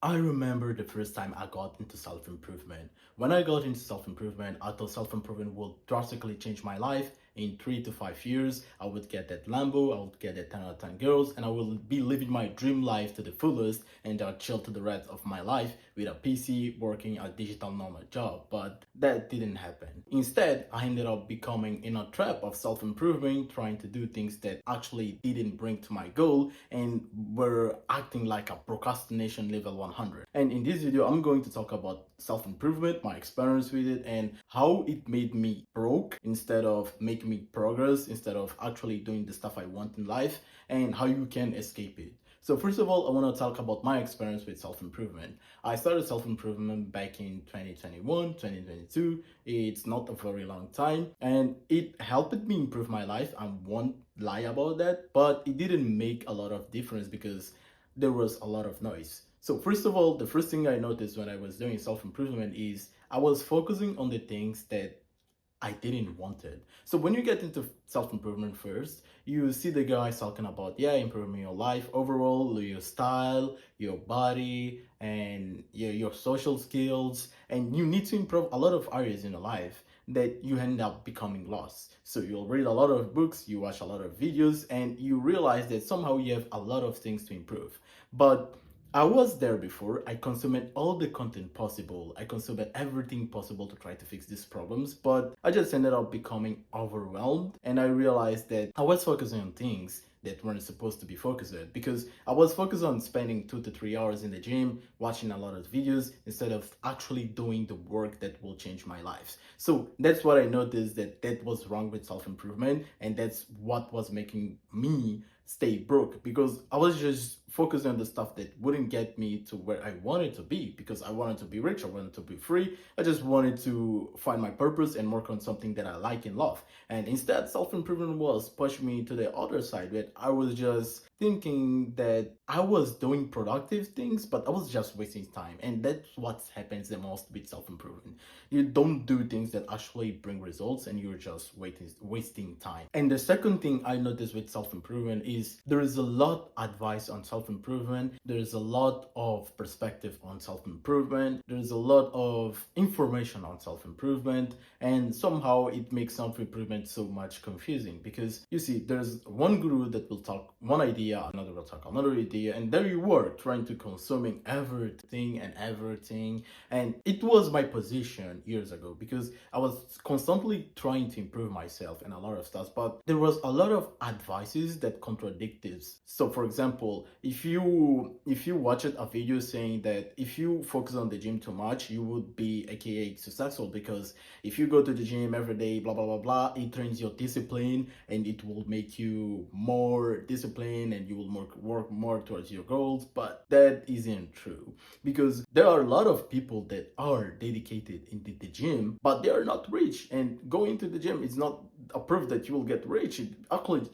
I remember the first time I got into self-improvement. When I got into self-improvement, I thought self-improvement will drastically change my life. In 3 to 5 years, I would get that Lambo, I would get that 10 out of 10 girls, and I will be living my dream life to the fullest and I'll chill to the rest of my life with a PC working a digital nomad job. But that didn't happen. Instead, I ended up becoming in a trap of self-improvement, trying to do things that actually didn't bring to my goal and were acting like a procrastination level 100. And in this video, I'm going to talk about self-improvement, my experience with it, and how it made me broke instead of making me progress, instead of actually doing the stuff I want in life, and how you can escape it. So first of all, I want to talk about my experience with self-improvement. I started self-improvement back in 2021, 2022. It's not a very long time, and it helped me improve my life. I won't lie about that, but it didn't make a lot of difference because there was a lot of noise. So first of all, the first thing I noticed when I was doing self-improvement is I was focusing on the things that I didn't want it. So when you get into self-improvement first, you see the guys talking about, yeah, improving your life overall, your style, your body, and your social skills. And you need to improve a lot of areas in your life that you end up becoming lost. So you'll read a lot of books, you watch a lot of videos, and you realize that somehow you have a lot of things to improve. But I was there before. I consumed all the content possible. I consumed everything possible to try to fix these problems, but I just ended up becoming overwhelmed and I realized that I was focusing on things that weren't supposed to be focused on because I was focused on spending 2 to 3 hours in the gym, watching a lot of videos instead of actually doing the work that will change my life. So that's what I noticed that was wrong with self-improvement, and that's what was making me stay broke because I was just focusing on the stuff that wouldn't get me to where I wanted to be because I wanted to be rich, I wanted to be free. I just wanted to find my purpose and work on something that I like and love. And instead, self-improvement was pushing me to the other side where I was just thinking that I was doing productive things, but I was just wasting time. And that's what happens the most with self-improvement. You don't do things that actually bring results and you're just wasting time. And the second thing I noticed with self-improvement is there is a lot advice on self-improvement. There is a lot of perspective on self-improvement. There is a lot of information on self-improvement, and somehow it makes self-improvement so much confusing because you see there's one guru that will talk one idea, another will talk another idea, and there you were trying to consuming everything. And it was my position years ago because I was constantly trying to improve myself and a lot of stuff, but there was a lot of advices that contradict this. So for example, if you watched a video saying that if you focus on the gym too much, you would be aka successful because if you go to the gym every day, blah blah blah blah, it trains your discipline and it will make you more disciplined and you will work more towards your goals. But that isn't true because there are a lot of people that are dedicated in the gym, but they are not rich. And going to the gym is not a proof that you will get rich.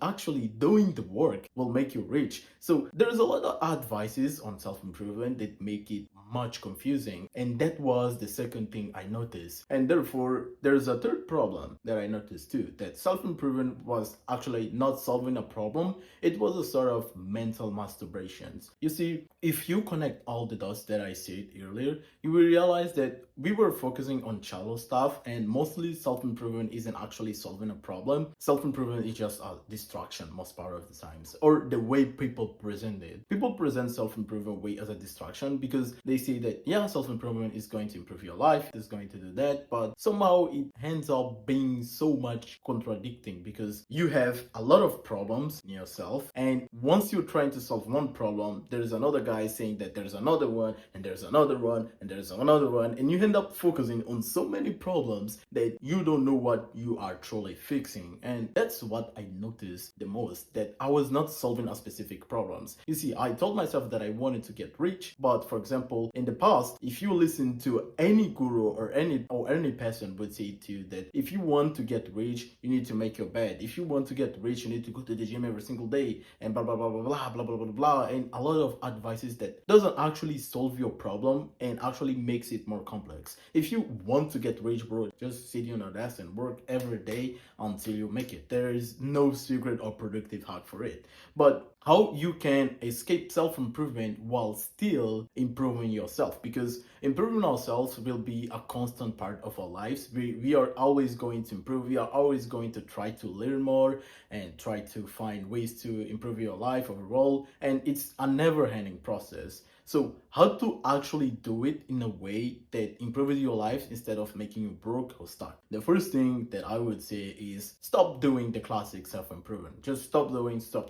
Actually doing the work will make you rich. So there's a lot of advices on self-improvement that make it much confusing, and that was the second thing I noticed. And therefore there's a third problem that I noticed too, that self-improvement was actually not solving a problem, it was a sort of mental masturbations. You see, if you connect all the dots that I said earlier, you will realize that we were focusing on shallow stuff and mostly self-improvement isn't actually solving a problem. Self-improvement is just a distraction most part of the times, or the way people present it. People present self-improvement way as a distraction because they say that yeah, self-improvement is going to improve your life, it's going to do that, but somehow it ends up being so much contradicting because you have a lot of problems in yourself, and once you're trying to solve one problem, there's another guy saying that there's another one and there's another one and there's another one, and you end up focusing on so many problems that you don't know what you are truly fixing. And that's what I noticed the most, that I was not solving a specific problems. You see, I told myself that I wanted to get rich, but for example, in the past, if you listen to any guru or any person would say to you that if you want to get rich, you need to make your bed. If you want to get rich, you need to go to the gym every single day and blah blah blah blah blah blah blah blah blah, and a lot of advices that doesn't actually solve your problem and actually makes it more complex. If you want to get rich, bro, just sit on your desk and work every day until you make it. There is no secret or productive hack for it. But how you can escape self-improvement while still improving yourself, because improving ourselves will be a constant part of our lives. We are always going to improve. We are always going to try to learn more and try to find ways to improve your life overall, and it's a never-ending process. So how to actually do it in a way that improves your life instead of making you broke or stuck? The first thing that I would say is stop doing the classic self-improvement. Just stop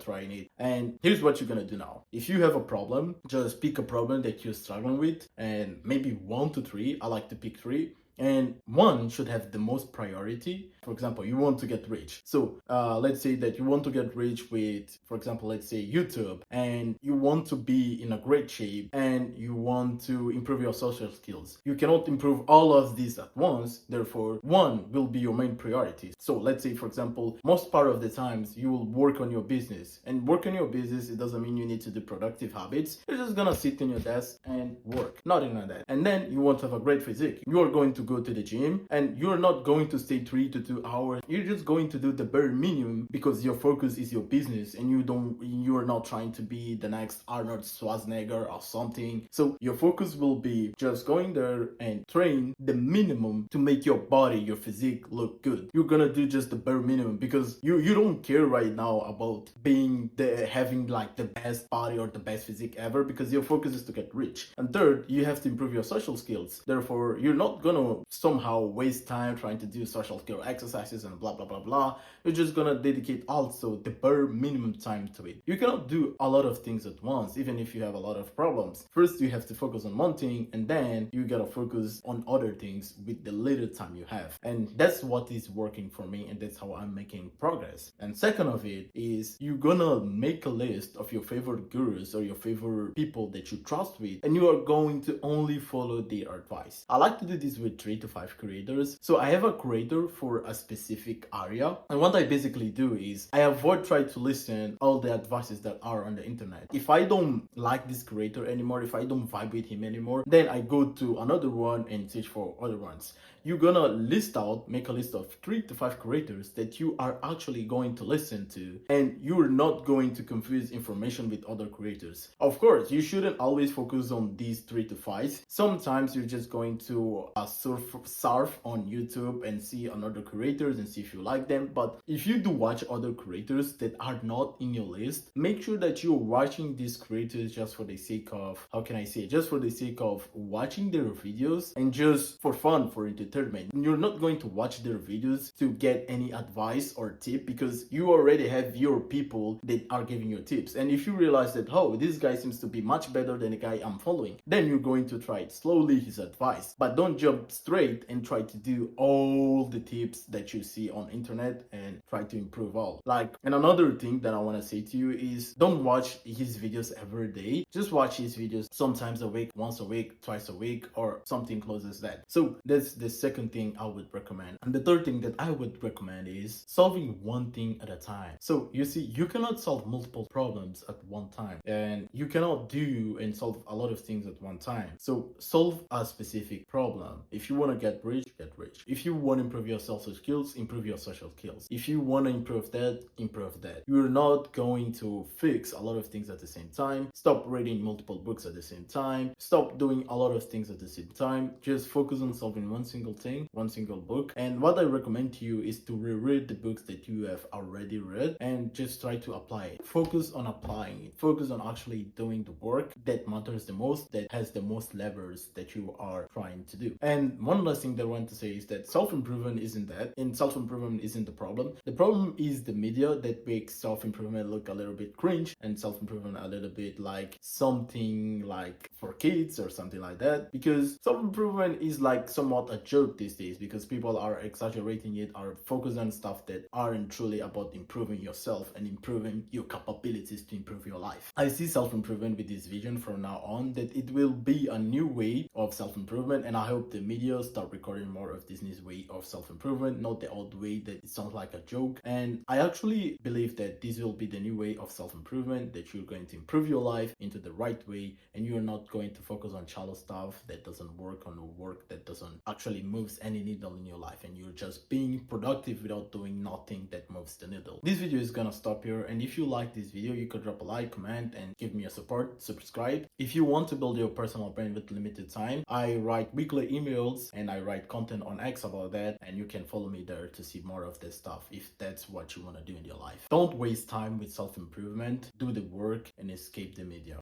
trying it. And here's what you're gonna do now. If you have a problem, just pick a problem that you're struggling with, and maybe 1 to 3. I like to pick 3, and one should have the most priority. For example, you want to get rich. So let's say that you want to get rich with, for example, let's say YouTube, and you want to be in a great shape and you want to improve your social skills. You cannot improve all of these at once. Therefore, one will be your main priority. So let's say, for example, most part of the times you will work on your business, and work on your business, it doesn't mean you need to do productive habits. You're just gonna sit in your desk and work, nothing like that. And then you want to have a great physique. You are going to go to the gym, and you're not going to stay 3 to 2 hours. You're just going to do the bare minimum because your focus is your business, and you're not trying to be the next Arnold Schwarzenegger or something. So your focus will be just going there and train the minimum to make your body, your physique look good. You're gonna do just the bare minimum because you don't care right now about having like the best body or the best physique ever, because your focus is to get rich. And third, you have to improve your social skills. Therefore, you're not gonna somehow waste time trying to do social skill exercises and blah blah blah blah. You're just gonna dedicate also the bare minimum time to it. You cannot do a lot of things at once, even if you have a lot of problems. First, you have to focus on one thing, and then you gotta focus on other things with the little time you have. And that's what is working for me, and that's how I'm making progress. And second of it is, you're gonna make a list of your favorite gurus or your favorite people that you trust with, and you are going to only follow their advice. I like to do this with 3 to 5 creators. So I have a creator for a specific area, and what I basically do is I avoid trying to listen all the advices that are on the internet. If I don't like this creator anymore, if I don't vibe with him anymore, then I go to another one and search for other ones. You're gonna make a list of 3 to 5 creators that you are actually going to listen to, and you're not going to confuse information with other creators. Of course, you shouldn't always focus on these 3 to 5. Sometimes you're just going to surf on YouTube and see another creators and see if you like them. But if you do watch other creators that are not in your list, make sure that you're watching these creators just for the sake of, just for the sake of watching their videos and just for fun, for entertainment. You're not going to watch their videos to get any advice or tip, because you already have your people that are giving you tips. And if you realize that, oh, this guy seems to be much better than the guy I'm following, then you're going to try it slowly, his advice. But don't jump straight and try to do all the tips that you see on internet and try to improve all. And another thing that I want to say to you is, don't watch his videos every day. Just watch his videos sometimes a week, once a week, twice a week, or something close as that. So that's the second thing I would recommend. And the third thing that I would recommend is solving one thing at a time. So you see, you cannot solve multiple problems at one time, and you cannot do and solve a lot of things at one time. So solve a specific problem. If you want to get rich, get rich. If you want to improve your social skills, improve your social skills. If you want to improve that, improve that. You're not going to fix a lot of things at the same time. Stop reading multiple books at the same time. Stop doing a lot of things at the same time. Just focus on solving one single thing, one single book. And what I recommend to you is to reread the books that you have already read and just try to apply it. Focus on applying it. Focus on actually doing the work that matters the most, that has the most levers that you are trying to do. And one last thing that I want to say is that self-improvement isn't that, and self-improvement isn't the problem. The problem is the media that makes self-improvement look a little bit cringe, and self-improvement a little bit like something like for kids or something like that, because self-improvement is like somewhat a joke these days, because people are exaggerating it, are focused on stuff that aren't truly about improving yourself and improving your capabilities to improve your life. I see self-improvement with this vision from now on, that it will be a new way of self-improvement, and I hope the media start recording more of this new way of self-improvement, self-improvement, not the old way that it sounds like a joke. And I actually believe that this will be the new way of self-improvement, that you're going to improve your life into the right way, and you're not going to focus on shallow stuff that doesn't work, on work that doesn't actually moves any needle in your life, and you're just being productive without doing nothing that moves the needle. This video is gonna stop here, and if you like this video, you could drop a like, comment, and give me a support, subscribe. If you want to build your personal brand with limited time, I write weekly emails and I write content on X about that, and you can follow me there to see more of this stuff if that's what you want to do in your life. Don't waste time with self-improvement, do the work and escape the media.